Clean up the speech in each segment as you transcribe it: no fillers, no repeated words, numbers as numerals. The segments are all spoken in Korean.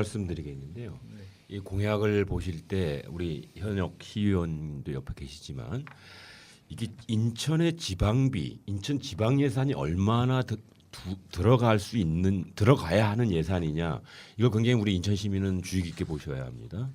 말씀드리겠는데요. 이 공약을 보실 때 우리 현역 시의원도 옆에 계시지만 이게 인천의 지방비, 인천 지방 예산이 얼마나 들어가야 하는 예산이냐, 이걸 굉장히 우리 인천 시민은 주의 깊게 보셔야 합니다.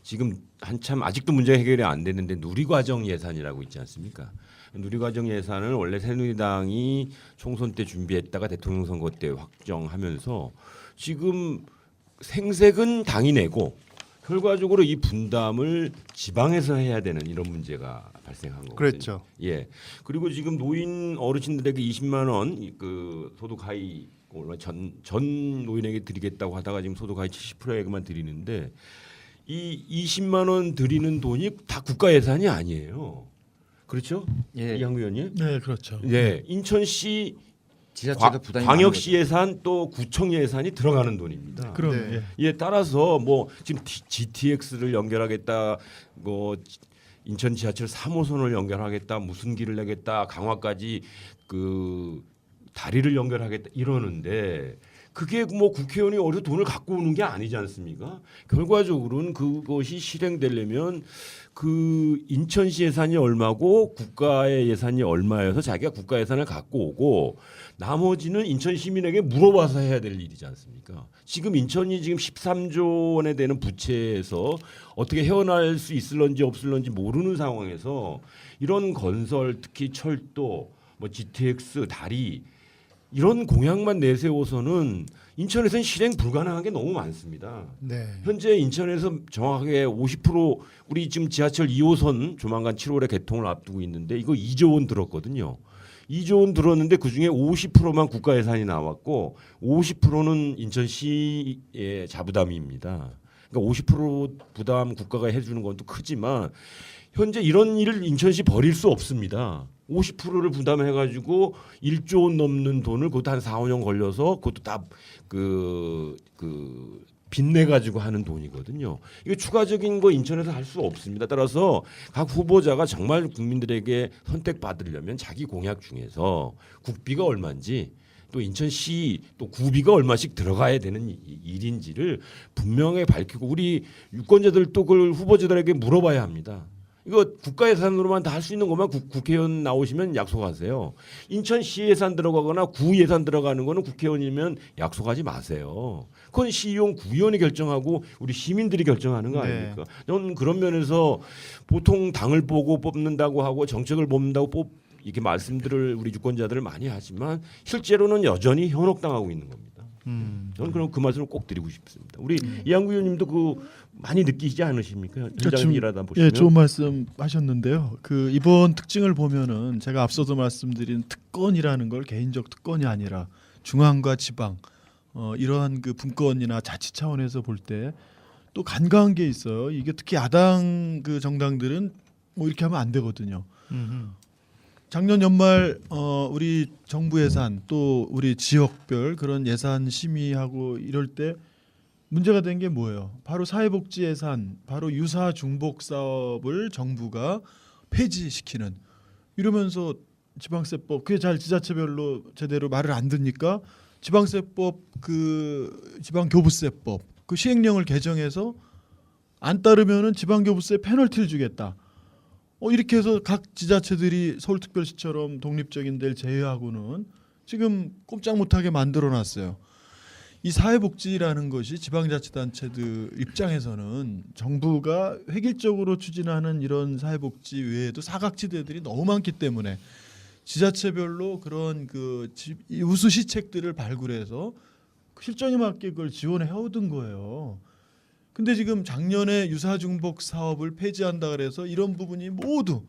지금 한참 아직도 문제 해결이 안 됐는데 누리과정 예산이라고 있지 않습니까? 누리과정 예산을 원래 새누리당이 총선 때 준비했다가 대통령 선거 때 확정하면서 지금 생색은 당이 내고 결과적으로 이 분담을 지방에서 해야 되는 이런 문제가 발생한 거거든요. 그랬죠. 예. 그리고 지금 노인 어르신들에게 20만 원 그 소득 하위 얼마 전 노인에게 드리겠다고 하다가 지금 소득 하위 70%에게만 드리는데 이 20만 원 드리는 돈이 다 국가 예산이 아니에요. 그렇죠? 예. 이양 의원님? 네, 그렇죠. 예. 인천시 지자체가 부담이 광역시 많은 예산 또 구청 예산이 들어가는 돈입니다. 그럼 네. 예. 예, 따라서 뭐 지금 GTX를 연결하겠다, 뭐 인천 지하철 3호선을 연결하겠다, 무슨 길을 내겠다, 강화까지 그 다리를 연결하겠다 이러는데 그게 뭐 국회의원이 어디서 돈을 갖고 오는 게 아니지 않습니까? 결과적으로는 그것이 실행되려면 그 인천시 예산이 얼마고 국가의 예산이 얼마여서 자기가 국가 예산을 갖고 오고 나머지는 인천 시민에게 물어봐서 해야 될 일이지 않습니까? 지금 인천이 지금 13조 원에 되는 부채에서 어떻게 헤어날 수 있을런지 없을런지 모르는 상황에서 이런 건설, 특히 철도, 뭐 GTX, 다리 이런 공약만 내세워서는 인천에서는 실행 불가능한 게 너무 많습니다. 네. 현재 인천에서 정확하게 50% 우리 지금 지하철 2호선 조만간 7월에 개통을 앞두고 있는데 이거 2조 원 들었거든요. 2조 원 들었는데 그중에 50%만 국가 예산이 나왔고 50%는 인천시의 자부담입니다. 그러니까 50% 부담 국가가 해주는 건 또 크지만 현재 이런 일을 인천시 벌일 수 없습니다. 50%를 부담해가지고 1조 원 넘는 돈을 그것도 한 4, 5년 걸려서 그것도 다 빚내 가지고 하는 돈이거든요. 이거 추가적인 거 인천에서 할 수 없습니다. 따라서 각 후보자가 정말 국민들에게 선택받으려면 자기 공약 중에서 국비가 얼마인지 또 인천시 또 구비가 얼마씩 들어가야 되는 일인지를 분명히 밝히고 우리 유권자들도 그걸 후보자들에게 물어봐야 합니다. 이거 국가 예산으로만 다 할 수 있는 것만 국회의원 나오시면 약속하세요. 인천시 예산 들어가거나 구 예산 들어가는 거는 국회의원이면 약속하지 마세요. 그건 시의원, 구의원이 결정하고 우리 시민들이 결정하는 거 아닙니까? 저는 그런 면에서 보통 당을 보고 뽑는다고 하고 정책을 뽑는다고 이렇게 말씀들을 우리 유권자들을 많이 하지만 실제로는 여전히 현혹당하고 있는 겁니다. 저는 그럼 그 말씀을 꼭 드리고 싶습니다. 우리 이양구 의원님도 그 많이 느끼시지 않으십니까? 현장에서 일하다 보시면. 예, 좋은 말씀하셨는데요. 그 이번 특징을 보면은 제가 앞서도 말씀드린 특권이라는 걸 개인적 특권이 아니라 중앙과 지방 이러한 그 분권이나 자치 차원에서 볼 때 또 간과한 게 있어요. 이게 특히 야당 그 정당들은 뭐 이렇게 하면 안 되거든요. 작년 연말 우리 정부 예산 또 우리 지역별 그런 예산 심의하고 이럴 때 문제가 된 게 뭐예요? 바로 사회복지 예산, 바로 유사 중복 사업을 정부가 폐지시키는 이러면서 지방세법 그게 잘 지자체별로 제대로 말을 안 듣니까 지방세법 그 지방교부세법 그 시행령을 개정해서 안 따르면은 지방교부세 페널티를 주겠다. 이렇게 해서 각 지자체들이 서울특별시처럼 독립적인 데를 제외하고는 지금 꼼짝 못하게 만들어놨어요. 이 사회복지라는 것이 지방자치단체들 입장에서는 정부가 획일적으로 추진하는 이런 사회복지 외에도 사각지대들이 너무 많기 때문에 지자체별로 그런 그 우수 시책들을 발굴해서 실정에 맞게 그걸 지원해 오던 거예요. 근데 지금 작년에 유사중복 사업을 폐지한다 그래서 이런 부분이 모두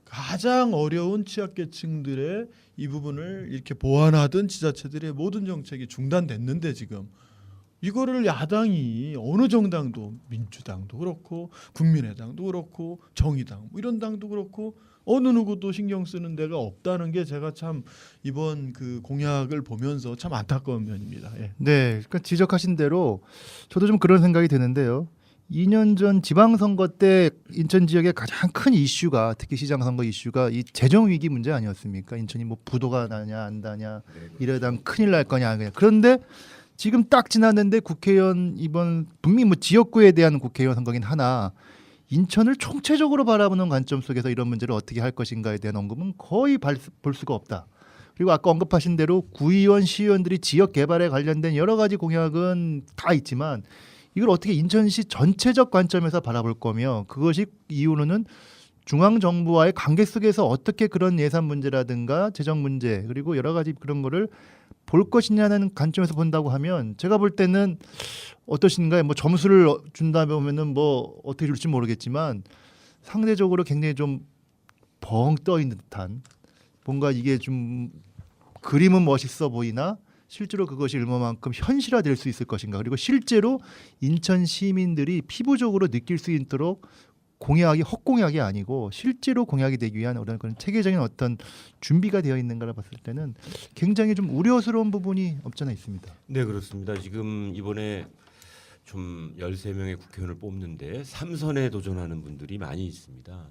가장 어려운 취약계층들의 이 부분을 이렇게 보완하던 지자체들의 모든 정책이 중단됐는데 지금 이거를 야당이 어느 정당도 민주당도 그렇고 국민의당도 그렇고 정의당 뭐 이런 당도 그렇고 어느 누구도 신경 쓰는 데가 없다는 게 제가 참 이번 그 공약을 보면서 참 안타까운 면입니다. 예. 네, 그러니까 지적하신 대로 저도 좀 그런 생각이 드는데요. 2년 전 지방선거 때 인천 지역의 가장 큰 이슈가 특히 시장선거 이슈가 이 재정 위기 문제 아니었습니까? 인천이 뭐 부도가 나냐 안 나냐 이러다 큰일 날 거냐 그냥. 그런데 지금 딱 지났는데 국회의원 이번 분명히 뭐 지역구에 대한 국회의원 선거긴 하나 인천을 총체적으로 바라보는 관점 속에서 이런 문제를 어떻게 할 것인가에 대한 언급은 거의 볼 수가 없다. 그리고 아까 언급하신 대로 구의원, 시의원들이 지역 개발에 관련된 여러 가지 공약은 다 있지만 이걸 어떻게 인천시 전체적 관점에서 바라볼 거며 그것이 이유는 중앙 정부와의 관계 속에서 어떻게 그런 예산 문제라든가 재정 문제 그리고 여러 가지 그런 거를 볼 것이냐는 관점에서 본다고 하면 제가 볼 때는 어떠신가요? 뭐 점수를 준다면 보면은 뭐 어떻게 줄지 모르겠지만 상대적으로 굉장히 좀 벙 떠 있는 듯한 뭔가 이게 좀 그림은 멋있어 보이나 실제로 그것이 얼마만큼 현실화될 수 있을 것인가 그리고 실제로 인천 시민들이 피부적으로 느낄 수 있도록 공약이 헛공약이 아니고 실제로 공약이 되기 위한 어떤 그런 체계적인 어떤 준비가 되어 있는가를 봤을 때는 굉장히 좀 우려스러운 부분이 없잖아 있습니다. 네, 그렇습니다. 지금 이번에 좀 13명의 국회의원을 뽑는데 3선에 도전하는 분들이 많이 있습니다.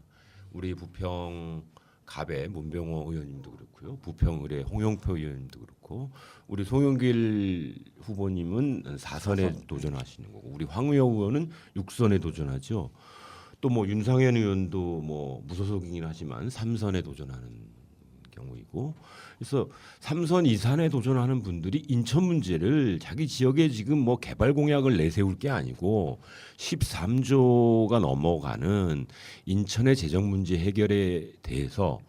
우리 부평 갑의 문병호 의원님도 그렇고요. 부평 의뢰 홍영표 의원님도 그렇고 우리 송영길 후보님은 4선에 도전하시는 거고 우리 황우여 의원은 6선에 도전하죠. 또 뭐 윤상현 의원도 뭐 무소속이긴 하지만 3선에 도전하는 경우이고 그래서 3선 이산에 도전하는 분들이 인천 문제를 자기 지역에 지금 뭐 개발 공약을 내세울 게 아니고 13조가 넘어가는 인천의 재정 문제 해결에 대해서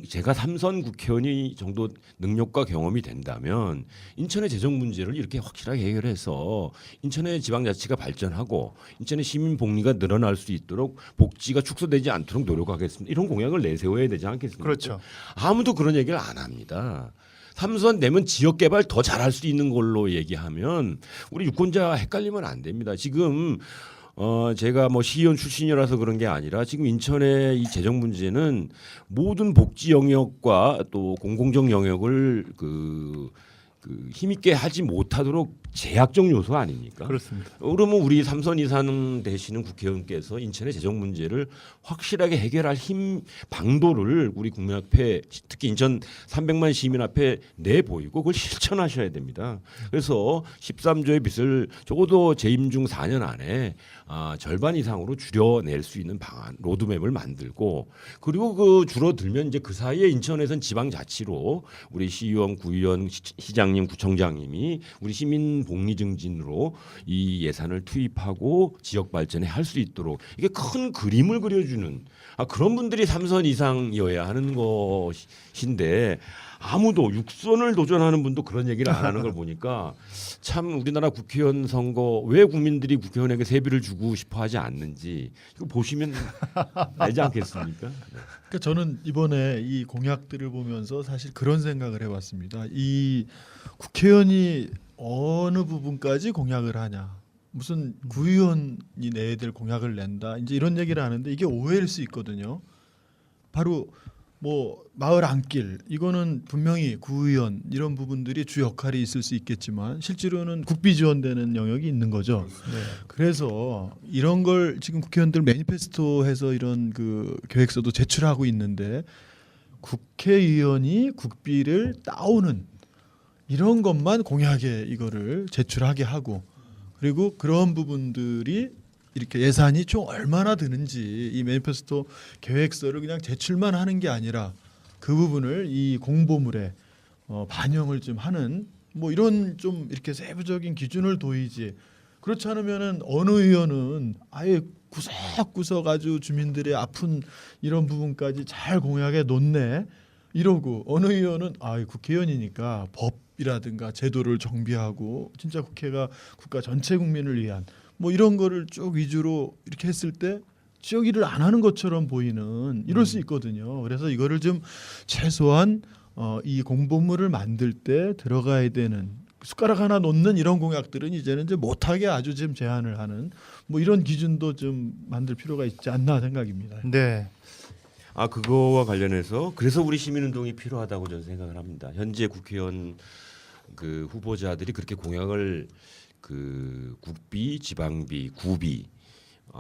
제가 3선 국회의원이 정도 능력과 경험이 된다면 인천의 재정 문제를 이렇게 확실하게 해결해서 인천의 지방자치가 발전하고 인천의 시민 복리가 늘어날 수 있도록 복지가 축소되지 않도록 노력하겠습니다. 이런 공약을 내세워야 되지 않겠습니까? 그렇죠. 아무도 그런 얘기를 안 합니다. 3선 내면 지역 개발 더 잘할 수 있는 걸로 얘기하면 우리 유권자 헷갈리면 안 됩니다. 지금 제가 뭐 시의원 출신이라서 그런 게 아니라 지금 인천의 이 재정 문제는 모든 복지 영역과 또 공공적 영역을 그 힘있게 하지 못하도록 제약적 요소 아닙니까? 그렇습니다. 그러면 우리 3선 이상 되시는 국회의원께서 인천의 재정 문제를 확실하게 해결할 힘 방도를 우리 국민 앞에 특히 인천 300만 시민 앞에 내보이고 그걸 실천하셔야 됩니다. 그래서 13조의 빚을 적어도 재임 중 4년 안에 절반 이상으로 줄여낼 수 있는 방안 로드맵을 만들고 그리고 그 줄어들면 이제 그 사이에 인천에선 지방자치로 우리 시의원, 구의원, 시장님, 구청장님이 우리 시민 복리 증진으로 이 예산을 투입하고 지역 발전에 할 수 있도록 이게 큰 그림을 그려주는 그런 분들이 3선 이상이어야 하는 것인데 아무도 6선을 도전하는 분도 그런 얘기를 안 하는 걸 보니까 참 우리나라 국회의원 선거 왜 국민들이 국회의원에게 세비를 주고 싶어 하지 않는지 이거 보시면 알지 않겠습니까? 네. 그러니까 저는 이번에 이 공약들을 보면서 사실 그런 생각을 해봤습니다. 이 국회의원이 어느 부분까지 공약을 하냐, 무슨 구의원이 내야 될 공약을 낸다, 이제 이런 얘기를 하는데 이게 오해일 수 있거든요. 바로 뭐 마을 안길 이거는 분명히 구의원 이런 부분들이 주 역할이 있을 수 있겠지만 실제로는 국비 지원되는 영역이 있는 거죠. 네. 그래서 이런 걸 지금 국회의원들 매니페스토에서 이런 그 계획서도 제출하고 있는데 국회의원이 국비를 따오는 이런 것만 공약에 이거를 제출하게 하고 그리고 그런 부분들이 이렇게 예산이 총 얼마나 드는지 이 매니페스토 계획서를 그냥 제출만 하는 게 아니라 그 부분을 이 공보물에 반영을 좀 하는 뭐 이런 좀 이렇게 세부적인 기준을 둬야지. 그렇지 않으면은 어느 의원은 아예 구석구석 아주 주민들의 아픈 이런 부분까지 잘 공약에 놓네 이러고 어느 의원은 국회의원이니까 법이라든가 제도를 정비하고 진짜 국회가 국가 전체 국민을 위한 뭐 이런 거를 쭉 위주로 이렇게 했을 때 지역 일을 안 하는 것처럼 보이는 이럴 수 있거든요. 그래서 이거를 좀 최소한 이 공보물을 만들 때 들어가야 되는 숟가락 하나 놓는 이런 공약들은 이제는 이제 못하게 아주 좀 제한을 하는 뭐 이런 기준도 좀 만들 필요가 있지 않나 생각입니다. 네. 그거와 관련해서 그래서 우리 시민운동이 필요하다고 저는 생각을 합니다. 현재 국회의원 그 후보자들이 그렇게 공약을 그 국비, 지방비, 구비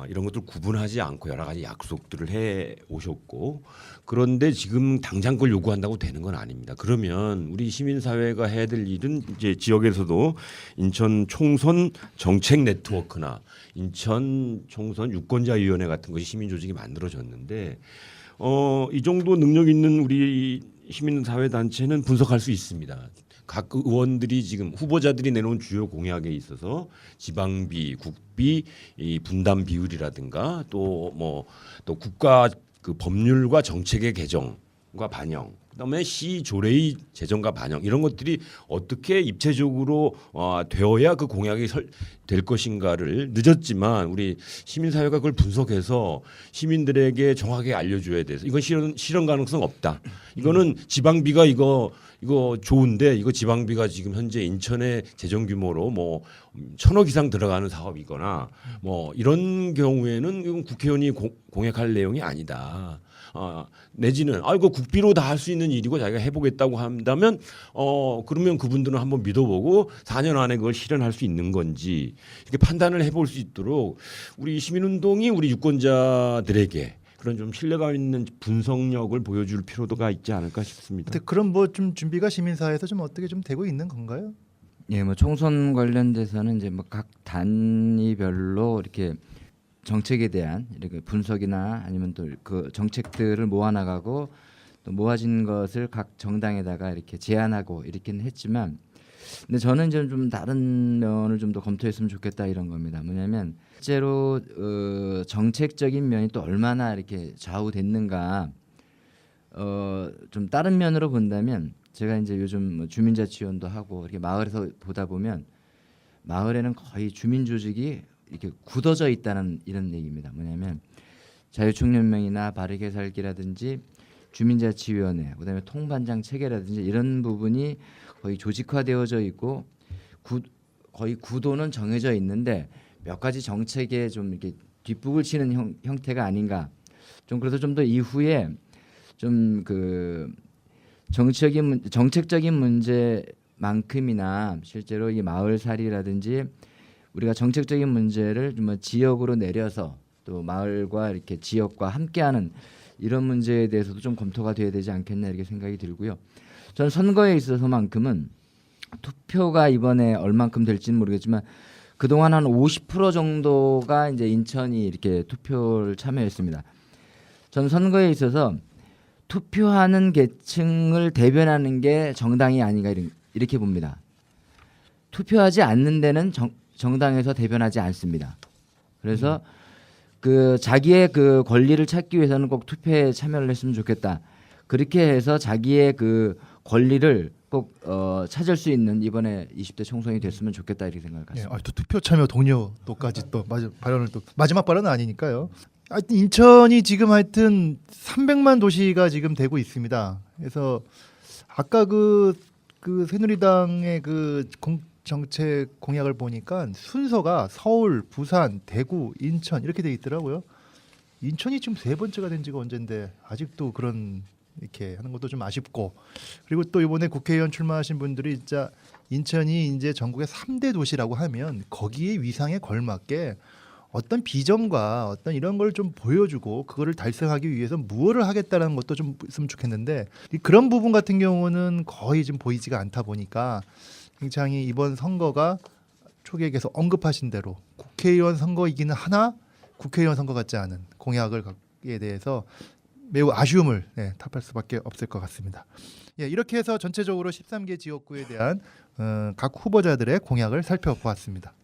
이런 것들 구분하지 않고 여러 가지 약속들을 해 오셨고 그런데 지금 당장 그걸 요구한다고 되는 건 아닙니다. 그러면 우리 시민사회가 해야 될 일은 이제 지역에서도 인천 총선 정책 네트워크나 인천 총선 유권자위원회 같은 것이 시민조직이 만들어졌는데 이 정도 능력 있는 우리 시민사회단체는 분석할 수 있습니다. 각 의원들이 지금 후보자들이 내놓은 주요 공약에 있어서 지방비, 국비, 이 분담 비율이라든가 또 국가 그 법률과 정책의 개정과 반영, 그다음에 시 조례의 제정과 반영 이런 것들이 어떻게 입체적으로 되어야 그 공약이 될 것인가를 늦었지만 우리 시민사회가 그걸 분석해서 시민들에게 정확하게 알려줘야 돼서 이건 실현 가능성 없다. 이거는 지방비가 이거 좋은데 이거 지방비가 지금 현재 인천의 재정 규모로 1,000억 이상 들어가는 사업이거나 이런 경우에는 이건 국회의원이 공약할 내용이 아니다. 내지는 이거 국비로 다 할 수 있는 일이고 자기가 해보겠다고 한다면 그러면 그분들은 한번 믿어보고 4년 안에 그걸 실현할 수 있는 건지 이렇게 판단을 해볼 수 있도록 우리 시민운동이 우리 유권자들에게 그런 좀 신뢰감 있는 분석력을 보여줄 필요가 있지 않을까 싶습니다. 근데 그런 좀 준비가 시민사회에서 좀 어떻게 좀 되고 있는 건가요? 예, 총선 관련돼서는 이제 각 단위별로 이렇게 정책에 대한 이렇게 분석이나 아니면 또 그 정책들을 모아나가고 또 모아진 것을 각 정당에다가 이렇게 제안하고 이렇게는 했지만, 근데 저는 이제 좀 다른 면을 좀 더 검토했으면 좋겠다 이런 겁니다. 뭐냐면 실제로 정책적인 면이 또 얼마나 이렇게 좌우됐는가. 좀 다른 면으로 본다면 제가 이제 요즘 주민자치위원도 하고 이렇게 마을에서 보다 보면 마을에는 거의 주민 조직이 이렇게 굳어져 있다는 이런 얘기입니다. 뭐냐면 자유총연맹이나 바르게 살기라든지 주민자치위원회, 그다음에 통반장 체계라든지 이런 부분이 거의 조직화되어져 있고 거의 구도는 정해져 있는데 몇 가지 정책에 좀 이렇게 뒷북을 치는 형태가 아닌가. 좀 그래서 좀 더 이후에 좀 그 정책적인 문제만큼이나 실제로 이 마을살이라든지 우리가 정책적인 문제를 좀 지역으로 내려서 또 마을과 이렇게 지역과 함께하는 이런 문제에 대해서도 좀 검토가 돼야 되지 않겠나 이렇게 생각이 들고요. 저는 선거에 있어서만큼은 투표가 이번에 얼만큼 될지는 모르겠지만 그동안 한 50% 정도가 이제 인천이 이렇게 투표를 참여했습니다. 저는 선거에 있어서 투표하는 계층을 대변하는 게 정당이 아닌가 이렇게 봅니다. 투표하지 않는 데는 정당에서 대변하지 않습니다. 그래서 그 자기의 그 권리를 찾기 위해서는 꼭 투표에 참여를 했으면 좋겠다. 그렇게 해서 자기의 그 권리를 꼭 찾을 수 있는 이번에 20대 총선이 됐으면 좋겠다 이렇게 생각을 갖습니다. 또 투표 참여 동료도까지 또 발언을 또 마지막 발언은 아니니까요. 하여튼 인천이 지금 하여튼 300만 도시가 지금 되고 있습니다. 그래서 아까 그 새누리당의 그 정책 공약을 보니까 순서가 서울, 부산, 대구, 인천 이렇게 돼 있더라고요. 인천이 지금 3번째가 된 지가 언젠데 아직도 그런 이렇게 하는 것도 좀 아쉽고, 그리고 또 이번에 국회의원 출마하신 분들이 진짜 인천이 이제 전국의 3대 도시라고 하면 거기에 위상에 걸맞게 어떤 비전과 어떤 이런 걸 좀 보여주고 그거를 달성하기 위해서 무엇을 하겠다는 것도 좀 있으면 좋겠는데 그런 부분 같은 경우는 거의 지금 보이지가 않다 보니까 굉장히 이번 선거가 초기에 계속 언급하신 대로 국회의원 선거이기는 하나 국회의원 선거 같지 않은 공약에 대해서 매우 아쉬움을 탑할 수밖에 없을 것 같습니다. 이렇게 해서 전체적으로 13개 지역구에 대한 각 후보자들의 공약을 살펴보았습니다.